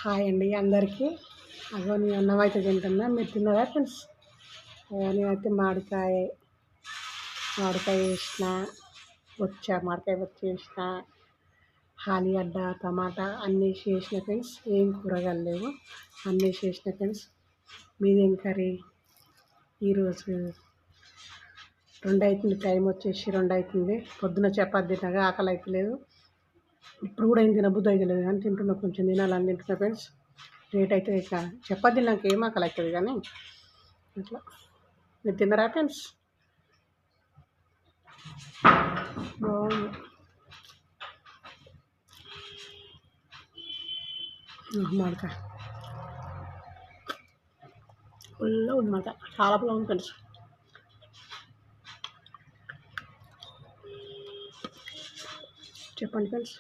Hi అండి అందరికీ. నేను అన్నం అయితే తింటున్నా. మీరు తిన్నారా ఫ్రెండ్స్? నేనైతే మామిడికాయ వేసిన, మామిడికాయ చేసిన, ఆలుగడ్డ, టమాటా అన్నీ చేసిన ఫ్రెండ్స్. ఏం కూరగాయలు లేవు, అన్నీ చేసిన ఫ్రెండ్స్. మీదేం కర్రీ? ఈరోజు 2 అవుతుంది, టైం వచ్చేసి 2 అవుతుంది. పొద్దున చపాతి తినగా ఆకలి అవుతలేదు. ఇప్పుడు కూడా ఏం తినబుద్ధి అవుతలేదు కానీ తింటున్నా, కొంచెం తినాలని తింటున్నా ఫ్రెండ్స్. లేట్ అయితే ఇక చపాతి తిన్నాక ఏం ఆకలి అవుతుంది కానీ అట్లా. మీరు తిన్నారా ఫ్రెండ్స్? బాగుంది. మామిడికాయ ఫుల్ ఉంది, మాట చాలా బాగుంది ఫ్రెండ్స్. చెప్పండి ఫ్రెండ్స్.